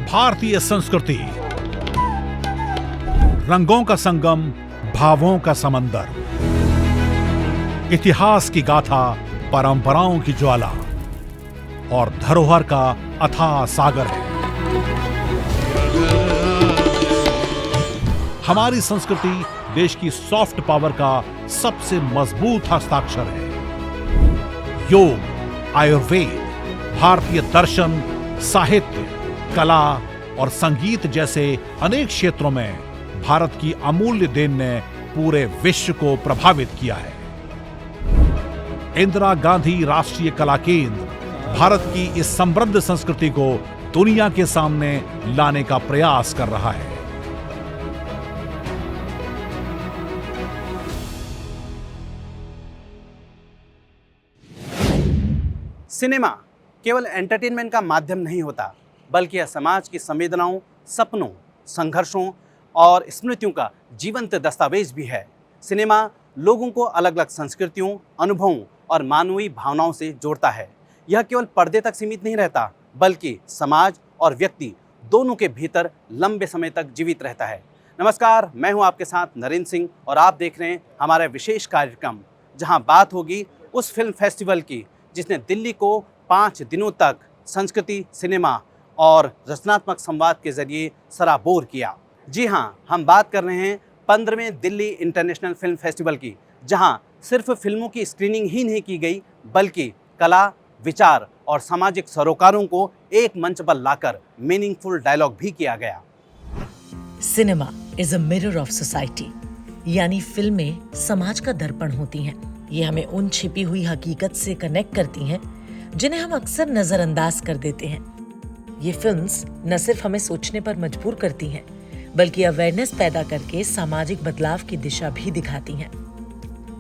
भारतीय संस्कृति, रंगों का संगम, भावों का समंदर, इतिहास की गाथा, परंपराओं की ज्वाला और धरोहर का अथाह सागर है। हमारी संस्कृति देश की सॉफ्ट पावर का सबसे मजबूत हस्ताक्षर है। योग, आयुर्वेद, भारतीय दर्शन, साहित्य, कला और संगीत जैसे अनेक क्षेत्रों में भारत की अमूल्य देन ने पूरे विश्व को प्रभावित किया है। इंदिरा गांधी राष्ट्रीय कला केंद्र भारत की इस समृद्ध संस्कृति को दुनिया के सामने लाने का प्रयास कर रहा है। सिनेमा केवल एंटरटेनमेंट का माध्यम नहीं होता, बल्कि यह समाज की संवेदनाओं, सपनों, संघर्षों और स्मृतियों का जीवंत दस्तावेज भी है। सिनेमा लोगों को अलग अलग संस्कृतियों, अनुभवों और मानवीय भावनाओं से जोड़ता है। यह केवल पर्दे तक सीमित नहीं रहता, बल्कि समाज और व्यक्ति दोनों के भीतर लंबे समय तक जीवित रहता है। नमस्कार, मैं हूं आपके साथ नरेंद्र सिंह और आप देख रहे हैं हमारा विशेष कार्यक्रम, जहां बात होगी उस फिल्म फेस्टिवल की जिसने दिल्ली को 5 दिनों तक संस्कृति, सिनेमा और रचनात्मक संवाद के जरिए सराबोर किया। जी हाँ, हम बात कर रहे हैं 15वें दिल्ली इंटरनेशनल फिल्म फेस्टिवल की, जहां सिर्फ फिल्मों की स्क्रीनिंग ही नहीं की गई, बल्कि कला, विचार और सामाजिक सरोकारों को एक मंच पर लाकर मीनिंगफुल डायलॉग भी किया गया। Cinema is a mirror of society, यानी फिल्में समाज का दर्पण होती हैं। ये हमें उन छिपी हुई हकीकत से कनेक्ट करती हैं जिन्हें हम अक्सर नजरअंदाज कर देते हैं। ये फिल्म्स न सिर्फ हमें सोचने पर मजबूर करती हैं, बल्कि अवेयरनेस पैदा करके सामाजिक बदलाव की दिशा भी दिखाती हैं।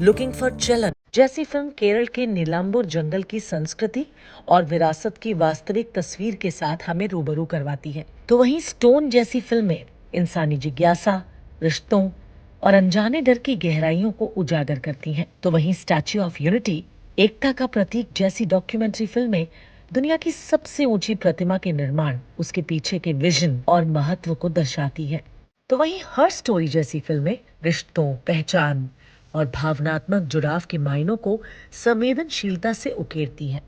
लुकिंग फॉर चलन जैसी फिल्म केरल के नीलांबूर जंगल की संस्कृति और विरासत की वास्तविक तस्वीर के साथ हमें रूबरू करवाती है, तो वहीं स्टोन जैसी फिल्में इंसानी जिज्ञासा, रिश्तों और अनजाने डर की गहराइयों को उजागर करती हैं। तो वहीं स्टैच्यू ऑफ यूनिटी, एकता का प्रतीक जैसी डॉक्यूमेंट्री फिल्में दुनिया की सबसे ऊंची प्रतिमा के निर्माण, उसके पीछे के विजन और महत्व को दर्शाती है। तो वहीं हर स्टोरी जैसी फिल्में रिश्तों, पहचान और भावनात्मक जुड़ाव के मायनों को संवेदनशीलता से उकेरती हैं।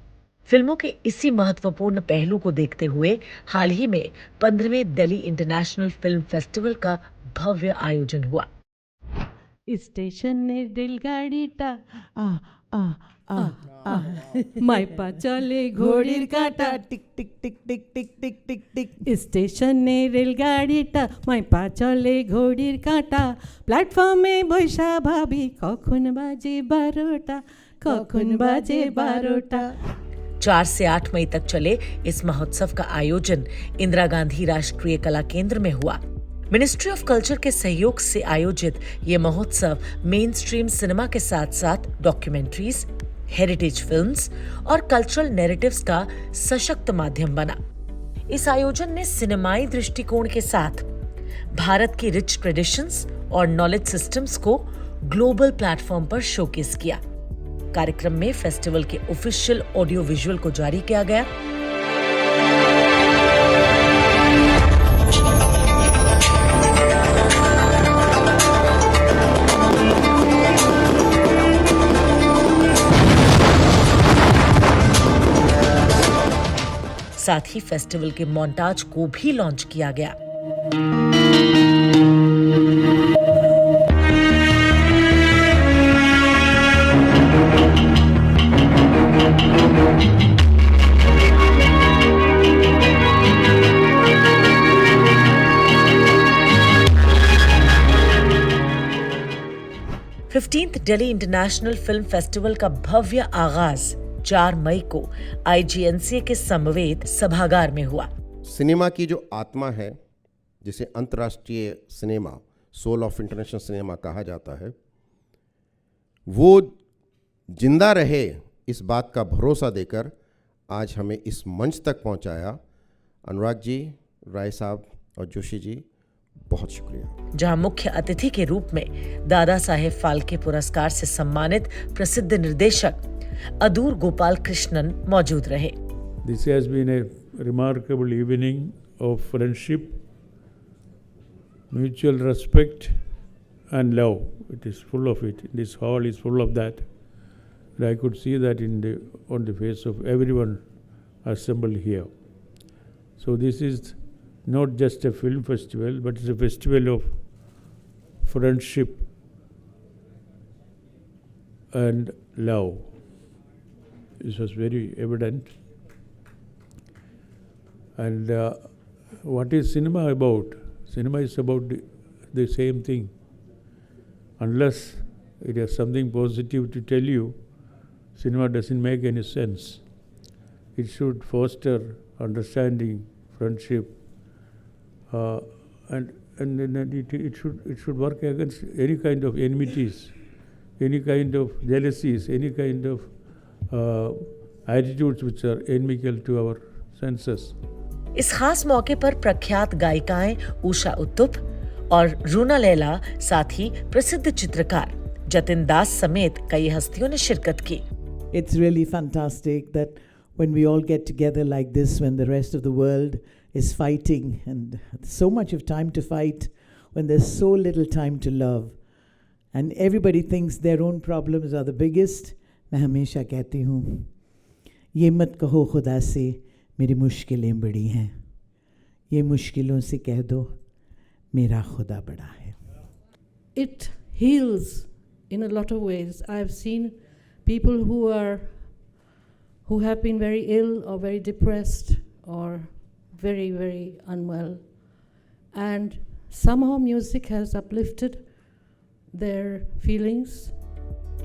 फिल्मों के इसी महत्वपूर्ण पहलू को देखते हुए हाल ही में 15वें दिल्ली इंटरनेशनल फिल्म फेस्टिवल का भव्य आयोजन हुआ। स्टेशन ने रेलगाड़ीटा आ आ आ आ माइपा चले घोड़ीर काटा टिक टिक टिक टिक टिक टिक टिक टिक। स्टेशन ने रेलगाड़ीटा माइपा चले घोड़ीर काटा, प्लेटफर्मे बैसा भाभी कखन बाजे 12टा, कखन बाजे 12टा। 4 से 8 मई तक चले इस महोत्सव का आयोजन इंदिरा गांधी राष्ट्रीय कला केंद्र में हुआ। मिनिस्ट्री ऑफ कल्चर के सहयोग से आयोजित ये महोत्सव मेन स्ट्रीम सिनेमा के साथ साथ डॉक्यूमेंट्रीज, हेरिटेज फिल्म्स और कल्चरल नैरेटिव्स का सशक्त माध्यम बना। इस आयोजन ने सिनेमाई दृष्टिकोण के साथ भारत की रिच ट्रेडिशंस और नॉलेज सिस्टम्स को ग्लोबल प्लेटफॉर्म पर शोकेस किया। कार्यक्रम में फेस्टिवल के ऑफिशियल ऑडियो विजुअल को जारी किया गया। साथ ही फेस्टिवल के मोन्टाज को भी लॉन्च किया गया। दिल्ली इंटरनेशनल फिल्म फेस्टिवल का भव्य आगाज 4 मई को IGNCA के समवेत सभागार में हुआ। सिनेमा की जो आत्मा है, जिसे अंतर्राष्ट्रीय cinema, soul of international cinema कहा जाता है, वो जिंदा रहे, इस बात का भरोसा देकर आज हमें इस मंच तक पहुंचाया। अनुराग जी, राय साहब और जोशी जी, बहुत शुक्रिया। जहां मुख्य अतिथि के रूप में दादा साहेब फाल्के पुरस्कार से सम्मानित प्रसिद्ध निर्देशक अदूर गोपाल कृष्णन मौजूद रहे। This has been a remarkable evening of friendship, mutual respect and love. It is full of it. This hall is full of that. And I could see that on the face of everyone assembled here. So this is not just a film festival, but it's a festival of friendship and love. This was very evident. And what is cinema about? Cinema is about the same thing. Unless it has something positive to tell you, cinema doesn't make any sense. It should foster understanding, friendship, and then it should work against any kind of enmities, any kind of jealousies, any kind of attitudes which are inimical to our senses. इस खास मौके पर प्रख्यात गायिकाएं उषा उत्तुप और रूना लैला, साथ ही प्रसिद्ध चित्रकार जतिन दास समेत कई हस्तियों ने शिरकत की। It's really fantastic that when we all get together like this, when the rest of the world is fighting and so much of time to fight, when there's so little time to love, and everybody thinks their own problems are the biggest, मैं हमेशा कहती हूँ, ये मत कहो खुदा से मेरी मुश्किलें बड़ी हैं, ये मुश्किलों से कह दो मेरा खुदा बड़ा है. It heals in a lot of ways. I've seen people who have been very ill or very depressed or very, very unwell, and somehow music has uplifted their feelings.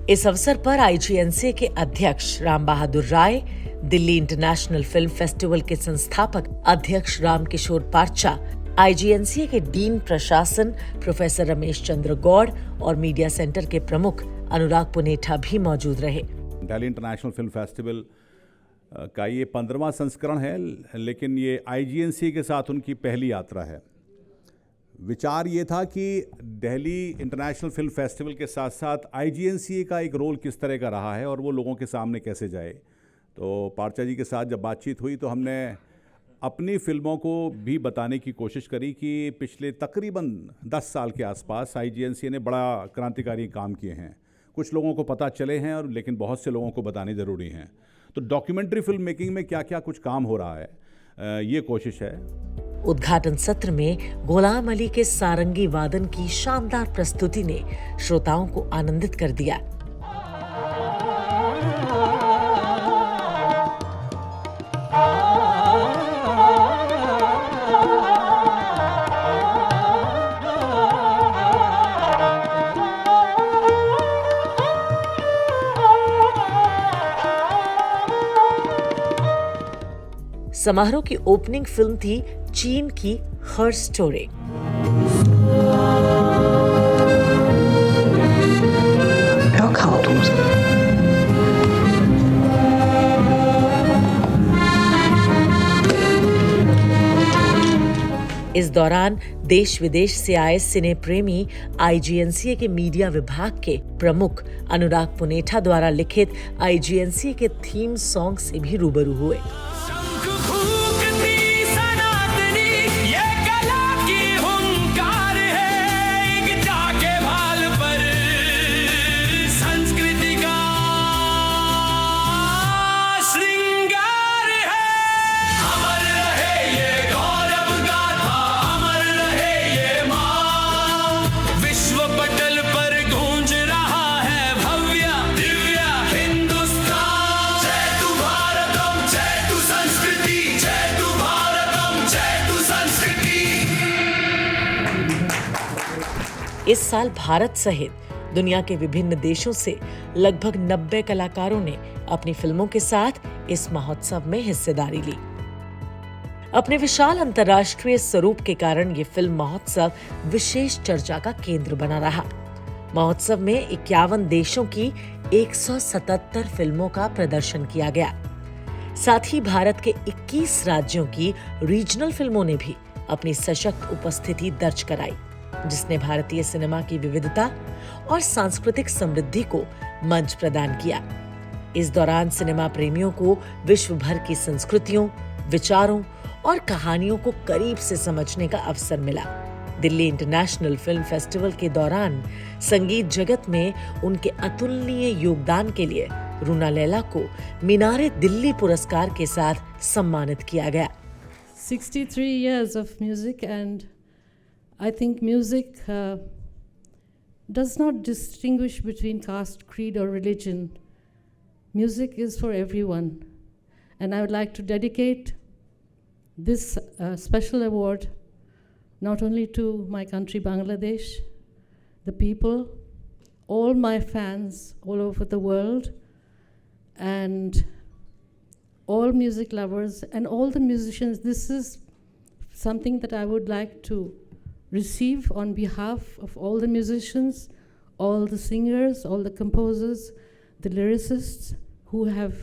इस अवसर पर IGNCA के अध्यक्ष राम बहादुर राय, दिल्ली इंटरनेशनल फिल्म फेस्टिवल के संस्थापक अध्यक्ष Ram Kishore पार्चा, IGNCA के dean प्रशासन प्रोफेसर रमेश चंद्र गौड़ और मीडिया सेंटर के प्रमुख अनुराग पुनेठा भी मौजूद रहे। दिल्ली इंटरनेशनल फिल्म फेस्टिवल का ये 15वां संस्करण है, लेकिन ये IGNCA के साथ उनकी पहली यात्रा है। विचार ये था कि दिल्ली इंटरनेशनल फिल्म फेस्टिवल के साथ साथ IGNCA का एक रोल किस तरह का रहा है और वो लोगों के सामने कैसे जाए। तो पार्चा जी के साथ जब बातचीत हुई तो हमने अपनी फिल्मों को भी बताने की कोशिश करी कि पिछले तकरीबन 10 साल के आसपास IGNCA ने बड़ा क्रांतिकारी काम किए हैं। कुछ लोगों को पता चले हैं और लेकिन बहुत से लोगों को बताने ज़रूरी हैं। तो डॉक्यूमेंट्री फिल्म मेकिंग में क्या क्या कुछ काम हो रहा है, ये कोशिश है। उद्घाटन सत्र में गुलाम अली के सारंगी वादन की शानदार प्रस्तुति ने श्रोताओं को आनंदित कर दिया। समारोह की ओपनिंग फिल्म थी चीन की हर स्टोरी। इस दौरान देश विदेश से आए सिने प्रेमी IGNCA के मीडिया विभाग के प्रमुख अनुराग पुनेठा द्वारा लिखित IGNCA के थीम सॉन्ग से भी रूबरू हुए। इस साल भारत सहित दुनिया के विभिन्न देशों से लगभग 90 कलाकारों ने अपनी फिल्मों के साथ इस महोत्सव में हिस्सेदारी ली। अपने विशाल अंतर्राष्ट्रीय स्वरूप के कारण ये फिल्म महोत्सव विशेष चर्चा का केंद्र बना रहा। महोत्सव में 51 देशों की 177 फिल्मों का प्रदर्शन किया गया। साथ ही भारत के 21 राज्यों की रीजनल फिल्मों ने भी अपनी सशक्त उपस्थिति दर्ज कराई, जिसने भारतीय सिनेमा की विविधता और सांस्कृतिक समृद्धि को मंच प्रदान किया। इस दौरान सिनेमा प्रेमियों को विश्व भर की संस्कृतियों, विचारों और कहानियों को करीब से समझने का अवसर मिला। दिल्ली इंटरनेशनल फिल्म फेस्टिवल के दौरान संगीत जगत में उनके अतुलनीय योगदान के लिए रूना लैला को मीनारे दिल्ली पुरस्कार के साथ सम्मानित किया गया। 63 years of music, and I think music does not distinguish between caste, creed or religion. Music is for everyone, and I would like to dedicate this special award not only to my country Bangladesh, the people, all my fans all over the world, and all music lovers and all the musicians. This is something that I would like to receive on behalf of all the musicians, all the singers, all the composers, the lyricists who have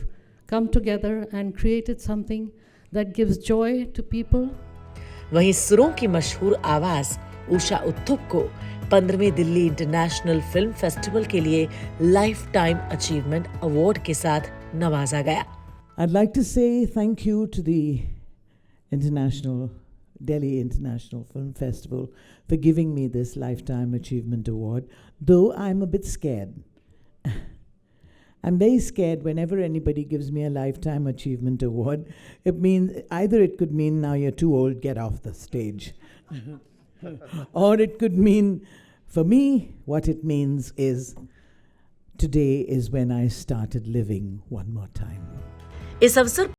come together and created something that gives joy to people. वहीं सुरों की मशहूर आवाज उषा उत्थुप को 15वें Delhi international film festival के लिए life time achievement award के साथ नवाजा गया। I'd like to say thank you to the Delhi International Film Festival for giving me this Lifetime Achievement Award, though I'm a bit scared. I'm very scared whenever anybody gives me a Lifetime Achievement Award. It means either it could mean now you're too old, get off the stage. Or it could mean, for me, what it means is today is when I started living one more time. इस अवसर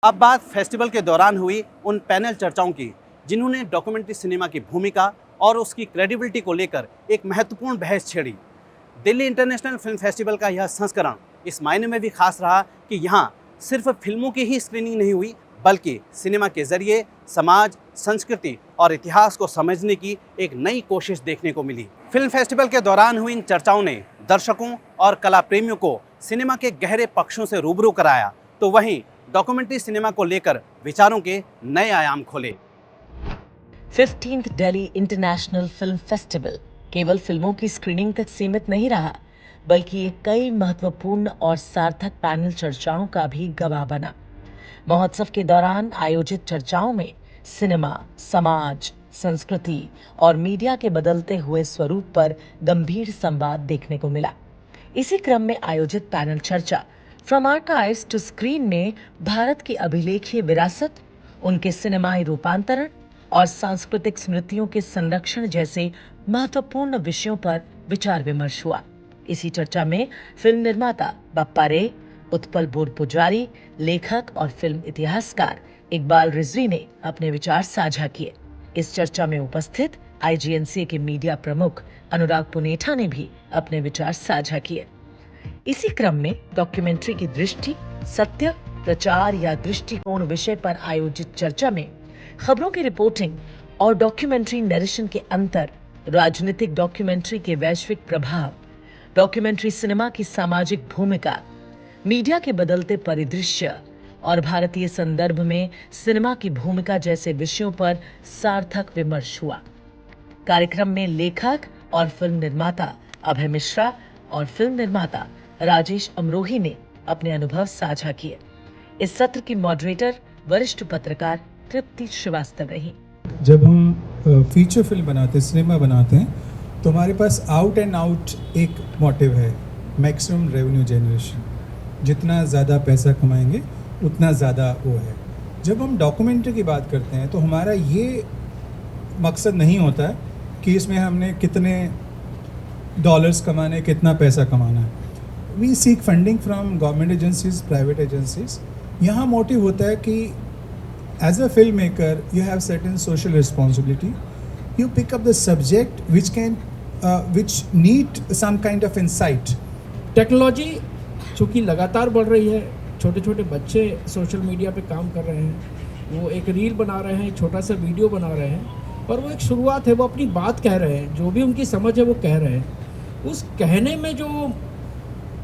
अब बात festival के दौरान हुई उन panel चर्चाओं की जिन्होंने डॉक्यूमेंट्री सिनेमा की भूमिका और उसकी क्रेडिबिलिटी को लेकर एक महत्वपूर्ण बहस छेड़ी। दिल्ली इंटरनेशनल फिल्म फेस्टिवल का यह संस्करण इस मायने में भी खास रहा कि यहाँ सिर्फ फिल्मों की ही स्क्रीनिंग नहीं हुई, बल्कि सिनेमा के जरिए समाज, संस्कृति और इतिहास को समझने की एक नई कोशिश देखने को मिली। फिल्म फेस्टिवल के दौरान हुई इन चर्चाओं ने दर्शकों और कला प्रेमियों को सिनेमा के गहरे पक्षों से रूबरू कराया, तो वहीं डॉक्यूमेंट्री सिनेमा को लेकर विचारों के नए आयाम खोले। 15th Delhi international film festival केवल फिल्मों की स्क्रीनिंग तक सीमित नहीं रहा, बल्कि ये कई महत्वपूर्ण और सार्थक पैनल चर्चाओं का भी गवाह बना। महोत्सव के दौरान आयोजित चर्चाओं में सिनेमा, समाज, संस्कृति और मीडिया के बदलते हुए स्वरूप पर गंभीर संवाद देखने को मिला। इसी क्रम में आयोजित पैनल चर्चा फ्रॉम आर्काइव्स टू स्क्रीन में भारत की अभिलेखीय विरासत, उनके सिनेमाई रूपांतरण और सांस्कृतिक स्मृतियों के संरक्षण जैसे महत्वपूर्ण विषयों पर विचार विमर्श हुआ। इसी चर्चा में फिल्म निर्माता बप्पा रे, उत्पल बोर पुजारी, लेखक और फिल्म इतिहासकार इकबाल रिजवी ने अपने विचार साझा किए। इस चर्चा में उपस्थित IGNC के मीडिया प्रमुख अनुराग पुनेठा ने भी अपने विचार साझा किए। इसी क्रम में डॉक्यूमेंट्री की दृष्टि, सत्य, प्रचार या दृष्टिकोण विषय पर आयोजित चर्चा में खबरों की रिपोर्टिंग और डॉक्यूमेंट्री नरेशन के अंतर, राजनीतिक डॉक्यूमेंट्री के वैश्विक प्रभाव, डॉक्यूमेंट्री सिनेमा की सामाजिक भूमिका, मीडिया के बदलते परिदृश्य और भारतीय संदर्भ में सिनेमा की भूमिका जैसे विषयों पर सार्थक विमर्श हुआ। कार्यक्रम में लेखक और फिल्म निर्माता अभय मिश्रा और फिल्म निर्माता राजेश अमरोही ने अपने अनुभव साझा किए। इस सत्र की मॉडरेटर वरिष्ठ पत्रकार तृप्ति श्रीवास्तव रही। जब हम फीचर फिल्म बनाते हैं, सिनेमा बनाते हैं, तो हमारे पास आउट एंड आउट एक मोटिव है, मैक्सिमम रेवेन्यू जनरेशन। जितना ज़्यादा पैसा कमाएंगे उतना ज़्यादा वो है। जब हम डॉक्यूमेंट्री की बात करते हैं तो हमारा ये मकसद नहीं होता है कि इसमें हमने कितने डॉलर्स कमाने, कितना पैसा कमाना है। We seek funding from government agencies, private agencies. यहाँ मोटिव होता है कि as a film maker you have certain social responsibility, you pick up the subject which need some kind of insight. Technology चूँकि लगातार बढ़ रही है, छोटे छोटे बच्चे सोशल मीडिया पे काम कर रहे हैं, वो एक रील बना रहे हैं, छोटा सा वीडियो बना रहे हैं, पर वो एक शुरुआत है, वो अपनी बात कह रहे हैं, जो भी उनकी समझ है वो कह रहे हैं। उस कहने में जो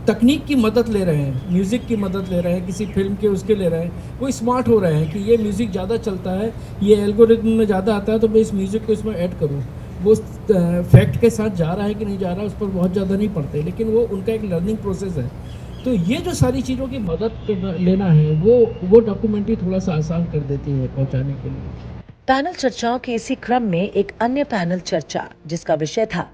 तकनीक की मदद ले रहे हैं, म्यूज़िक की मदद ले रहे हैं, किसी फिल्म के उसके ले रहे हैं, वो स्मार्ट हो रहे हैं कि ये म्यूज़िक ज़्यादा चलता है, ये एल्गोरिथम में ज़्यादा आता है, तो मैं इस म्यूज़िक को इसमें ऐड करूँ। वो फैक्ट के साथ जा रहा है कि नहीं जा रहा है उस पर बहुत ज़्यादा नहीं पड़ते, लेकिन वो उनका एक लर्निंग प्रोसेस है। तो ये जो सारी चीज़ों की मदद लेना है वो डॉक्यूमेंट्री थोड़ा सा आसान कर देती है पहुंचाने के लिए। पैनल चर्चाओं के इसी क्रम में एक अन्य पैनल चर्चा जिसका विषय था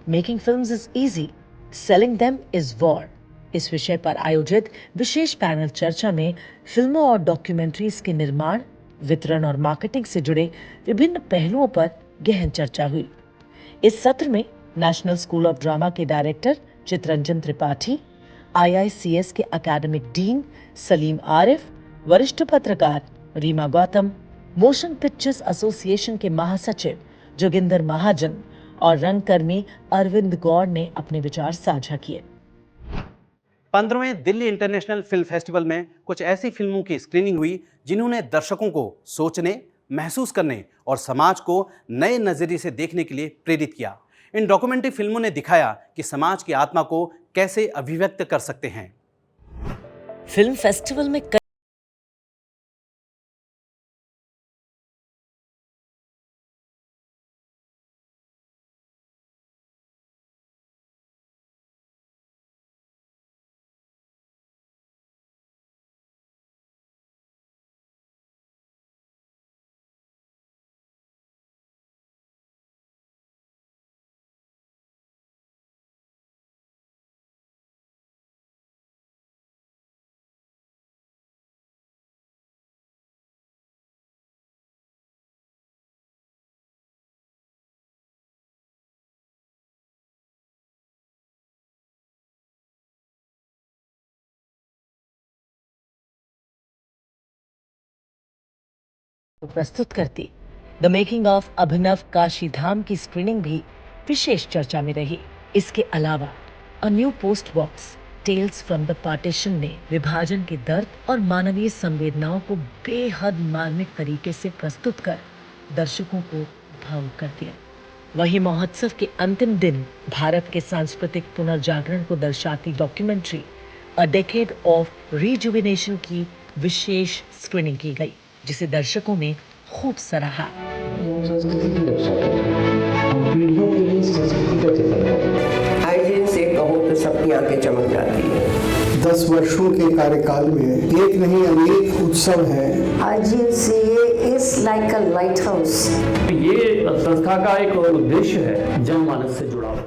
making films is easy, selling them is war. इस विषय पर आयोजित विशेष पैनल चर्चा में फिल्मों और डॉक्यूमेंट्रीज के निर्माण, वितरण और मार्केटिंग से जुड़े विभिन्न पहलुओं पर गहन चर्चा हुई। इस सत्र में नेशनल स्कूल ऑफ ड्रामा के डायरेक्टर चितरंजन त्रिपाठी, IICS के एकेडमिक डीन सलीम आरिफ, वरिष्ठ पत्रकार Reema Gautam, Motion Pictures Association के महासचिव जोगिंदर महाजन और रंगकर्मी अरविंद गौड़ ने अपने विचार साझा किए। 15वें दिल्ली इंटरनेशनल फिल्म फेस्टिवल में कुछ ऐसी फिल्मों की स्क्रीनिंग हुई जिन्होंने दर्शकों को सोचने, महसूस करने और समाज को नए नजरिए से देखने के लिए प्रेरित किया। इन डॉक्यूमेंट्री फिल्मों ने दिखाया कि समाज की आत्मा को कैसे अभिव्यक्त कर सकते हैं। फिल्म फेस्टिवल में प्रस्तुत करती the making of Abhinav Kashidham की स्क्रीनिंग भी विशेष चर्चा में रही। इसके अलावा a new post box tales from the partition ने विभाजन के दर्द और मानवीय संवेदनाओं को बेहद मार्मिक तरीके से प्रस्तुत कर दर्शकों को भावुक कर दिया। वहीं महोत्सव के अंतिम दिन भारत के सांस्कृतिक पुनर्जागरण को दर्शाती documentary a decade of rejuvenation की विशेष स्क्रीनिंग की गई, जिसे दर्शकों ने खूब सराहा। आयोजन से कहो तो सबकी आंखें चमक जाती है। 10 वर्षों के कार्यकाल में एक नहीं अनेक उत्सव है। IGNCA is like a lighthouse. ये संस्था का एक उद्देश्य है जनमानस से जुड़ा हुआ।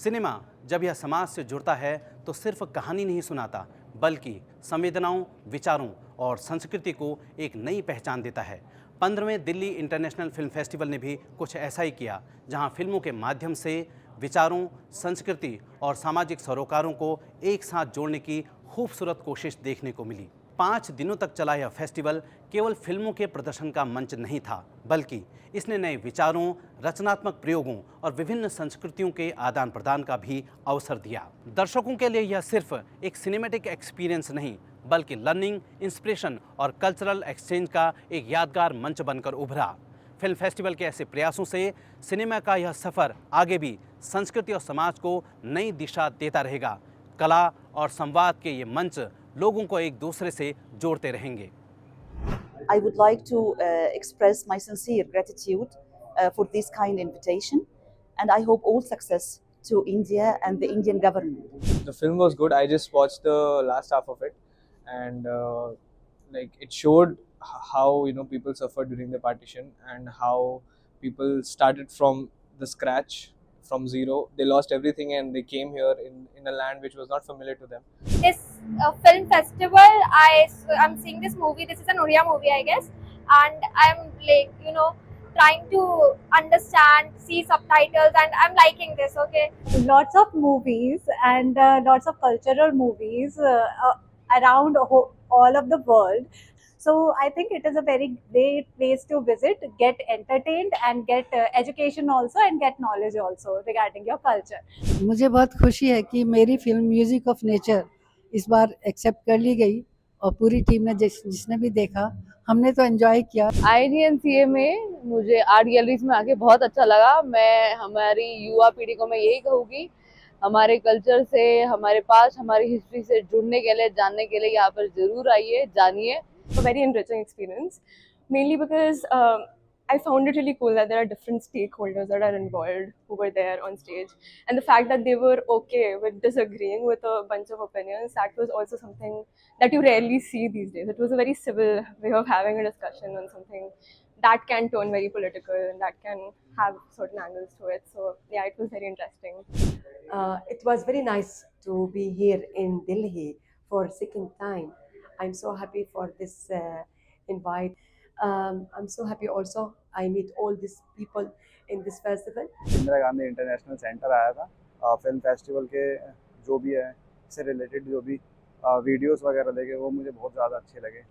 सिनेमा जब यह समाज से जुड़ता है तो सिर्फ कहानी नहीं सुनाता, बल्कि संवेदनाओं, विचारों और संस्कृति को एक नई पहचान देता है। 15वें दिल्ली इंटरनेशनल फिल्म फेस्टिवल ने भी कुछ ऐसा ही किया, जहां फिल्मों के माध्यम से विचारों, संस्कृति और सामाजिक सरोकारों को एक साथ जोड़ने की खूबसूरत कोशिश देखने को मिली। 5 दिनों तक चला यह फेस्टिवल केवल फिल्मों के प्रदर्शन का मंच नहीं था, बल्कि इसने नए विचारों, रचनात्मक प्रयोगों और विभिन्न संस्कृतियों के आदान प्रदान का भी अवसर दिया। दर्शकों के लिए यह सिर्फ एक सिनेमैटिक एक्सपीरियंस नहीं, बल्कि लर्निंग, इंस्पिरेशन और कल्चरल एक्सचेंज का एक यादगार मंच बनकर उभरा। फिल्म फेस्टिवल के ऐसे प्रयासों से सिनेमा का यह सफ़र आगे भी संस्कृति और समाज को नई दिशा देता रहेगा। कला और संवाद के ये मंच लोगों को एक दूसरे से जोड़ते रहेंगे। I would like to express my sincere gratitude for this kind invitation, and I hope all success to India and the Indian government. The film was good. I just watched the last half of it, and like it showed how people suffered during the partition and how people started from the scratch, from zero. They lost everything and they came here in a land which was not familiar to them. This film festival, I'm seeing this movie. This is an Oriya movie, I guess, and I'm like trying to understand, see subtitles, and I'm liking this. Okay, lots of movies and lots of cultural movies around all of the world. So I think it is a very great place to visit, get entertained and get education also and get knowledge also regarding your culture. मुझे बहुत खुशी है कि मेरी film music of nature इस बार accept कर ली गई और पूरी टीम ने जिसने भी देखा, हमने तो एंजॉय किया। IGNCA में मुझे आर्ट गैलरीज में आके बहुत अच्छा लगा। मैं हमारी युवा पीढ़ी को मैं यही कहूँगी, हमारे कल्चर से, हमारे पास, हमारी हिस्ट्री से जुड़ने के लिए, जानने के लिए यहाँ पर जरूर आइए, जानिए। Very enriching experience, mainly because I found it really cool that there are different stakeholders that are involved who were there on stage, and the fact that they were okay with disagreeing with a bunch of opinions, that was also something that you rarely see these days. It was a very civil way of having a discussion on something that can turn very political and that can have certain angles to it. So yeah, it was very interesting. It was very nice to be here in Delhi for second time. I'm so happy for this invite. I'm so happy also I meet all these people in this festival. Indira Gandhi international centre आया था film festival के, जो भी है इससे related जो भी videos वगैरह देखे वो मुझे बहुत ज़्यादा अच्छे लगे।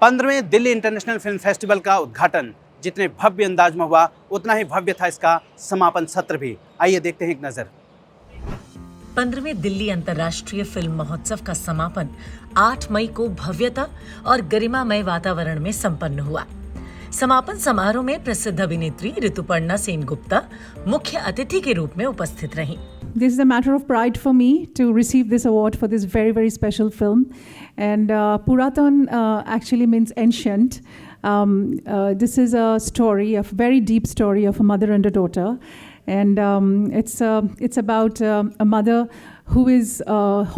15वें दिल्ली इंटरनेशनल फिल्म फेस्टिवल का उद्घाटन जितने भव्य अंदाज में हुआ, उतना ही भव्य था इसका समापन सत्र भी। आइए देखते हैं एक नजर। 15वें दिल्ली अंतर्राष्ट्रीय फिल्म महोत्सव का समापन 8 मई को भव्यता और गरिमामय वातावरण में संपन्न हुआ। समापन समारोह में प्रसिद्ध अभिनेत्री ऋतुपर्णा सेनगुप्ता मुख्य अतिथि के रूप में उपस्थित रहीं। This is a matter of pride for me to receive this award for this very, very special film. And Puratan actually means ancient. This is a story, a very deep story of a mother and a daughter. And it's about a mother who is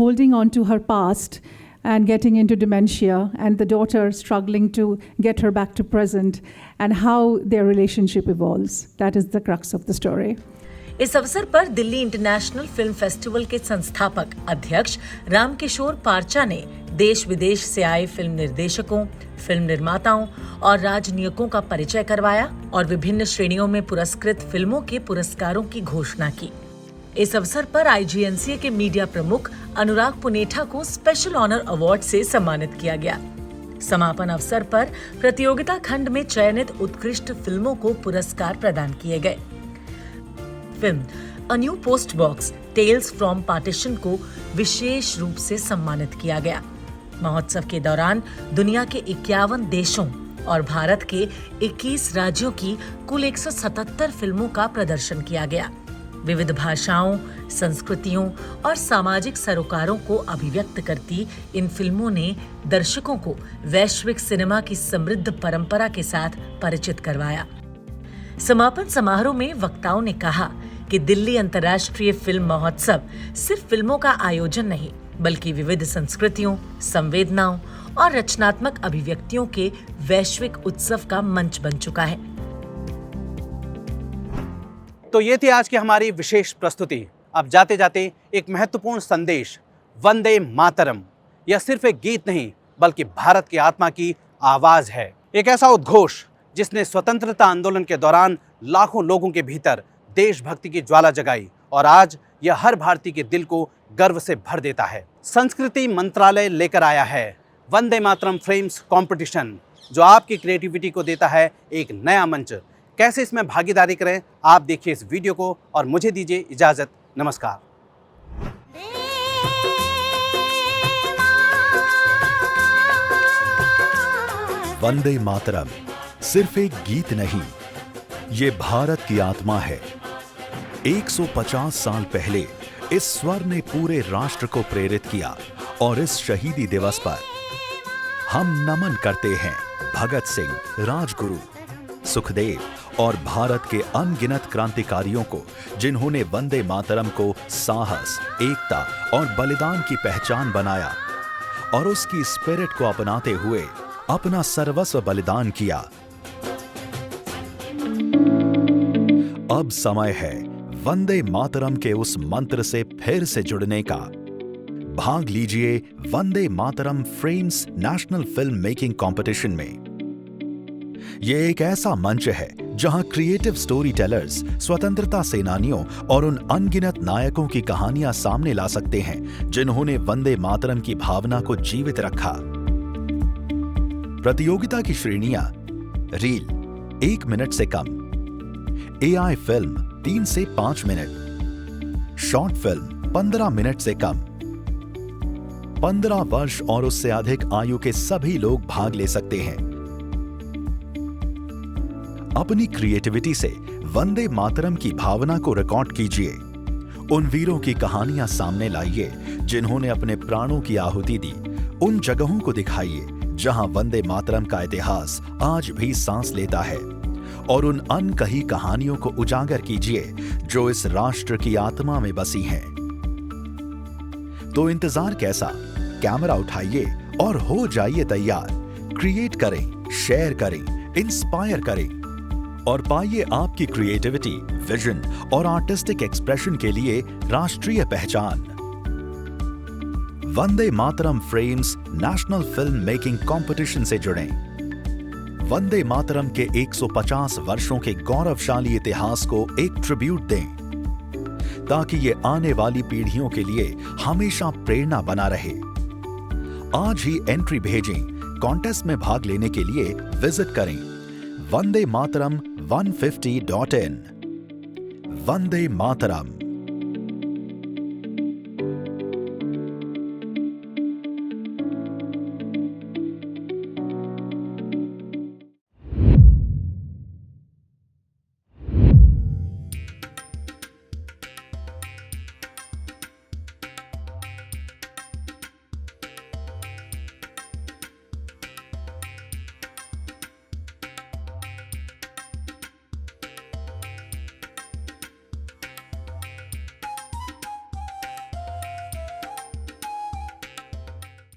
holding on to her past and getting into dementia, and the daughter struggling to get her back to present, and how their relationship evolves. That is the crux of the story. इस अवसर पर Delhi international film festival के संस्थापक अध्यक्ष रामकिशोर पार्चा ने देश विदेश से आए फिल्म निर्देशकों, फिल्म निर्माताओं और राजनयिकों का परिचय करवाया और विभिन्न श्रेणियों में पुरस्कृत फिल्मों के पुरस्कारों की घोषणा की। इस अवसर पर IGNCA के मीडिया प्रमुख अनुराग पुनेठा को स्पेशल ऑनर अवार्ड से सम्मानित किया गया। समापन अवसर पर प्रतियोगिता खंड में चयनित उत्कृष्ट फिल्मों को पुरस्कार प्रदान किए गए। Film a new post box tales from partition को विशेष रूप से सम्मानित किया गया। महोत्सव के दौरान दुनिया के 51 देशों और भारत के 21 राज्यों की कुल 177 फिल्मों का प्रदर्शन किया गया। विविध भाषाओं, संस्कृतियों और सामाजिक सरोकारों को अभिव्यक्त करती इन फिल्मों ने दर्शकों को वैश्विक सिनेमा की समृद्ध परंपरा के साथ परिचित करवाया। समापन समारोह में वक्ताओं ने कहा कि दिल्ली अंतर्राष्ट्रीय फिल्म महोत्सव सिर्फ फिल्मों का आयोजन नहीं, बल्कि विविध संस्कृतियों, संवेदनाओं और रचनात्मक अभिव्यक्तियों के वैश्विक उत्सव का मंच बन चुका है। तो ये थी आज की हमारी विशेष प्रस्तुति। अब जाते जाते एक महत्वपूर्ण संदेश, वंदे मातरम। यह सिर्फ एक गीत नहीं, बल्कि भारत की आत्मा की आवाज है। एक ऐसा उद्घोष जिसने स्वतंत्रता आंदोलन के दौरान लाखों लोगों के भीतर देशभक्ति की ज्वाला जगाई और आज यह हर भारतीय के दिल को गर्व से भर देता है। संस्कृति मंत्रालय लेकर आया है वंदे मातरम फ्रेम्स कंपटीशन, जो आपकी क्रिएटिविटी को देता है एक नया मंच। कैसे इसमें भागीदारी करें, आप देखिए इस वीडियो को और मुझे दीजिए इजाजत। नमस्कार। वंदे मातरम सिर्फ एक गीत नहीं, ये भारत की आत्मा है। 150 साल पहले इस स्वर ने पूरे राष्ट्र को प्रेरित किया और इस शहीदी दिवस पर हम नमन करते हैं भगत सिंह, राजगुरु, सुखदेव और भारत के अनगिनत क्रांतिकारियों को, जिन्होंने वंदे मातरम को साहस, एकता और बलिदान की पहचान बनाया और उसकी स्पिरिट को अपनाते हुए अपना सर्वस्व बलिदान किया। अब समय है वंदे मातरम के उस मंत्र से फिर से जुड़ने का। भाग लीजिए Vande Mataram frames national film making competition में। यह एक ऐसा मंच है जहां क्रिएटिव स्टोरी टेलर्स स्वतंत्रता सेनानियों और उन अनगिनत नायकों की कहानियां सामने ला सकते हैं जिन्होंने वंदे मातरम की भावना को जीवित रखा। प्रतियोगिता की श्रेणियां रील 1 मिनट से कम, AI फिल्म 3 से 5 मिनट, शॉर्ट फिल्म 15 मिनट से कम, 15 वर्ष और उससे अधिक आयु के सभी लोग भाग ले सकते हैं। अपनी क्रिएटिविटी से वंदे मातरम की भावना को रिकॉर्ड कीजिए। उन वीरों की कहानियां सामने लाइए जिन्होंने अपने प्राणों की आहुति दी। उन जगहों को दिखाइए जहां वंदे मातरम का इतिहास आज भी सांस लेता है, और उन अनकही कहानियों को उजागर कीजिए जो इस राष्ट्र की आत्मा में बसी हैं। तो इंतजार कैसा? कैमरा उठाइए और हो जाइए तैयार। क्रिएट करें, शेयर करें, इंस्पायर करें और पाइए आपकी क्रिएटिविटी, विजन और आर्टिस्टिक एक्सप्रेशन के लिए राष्ट्रीय पहचान। Vande Mataram frames national film making competition से जुड़ें। वंदे मातरम के 150 वर्षों के गौरवशाली इतिहास को एक ट्रिब्यूट दें, ताकि ये आने वाली पीढ़ियों के लिए हमेशा प्रेरणा बना रहे। आज ही एंट्री भेजें। कॉन्टेस्ट में भाग लेने के लिए विजिट करें vandemaataram150.in। वंदे मातरम।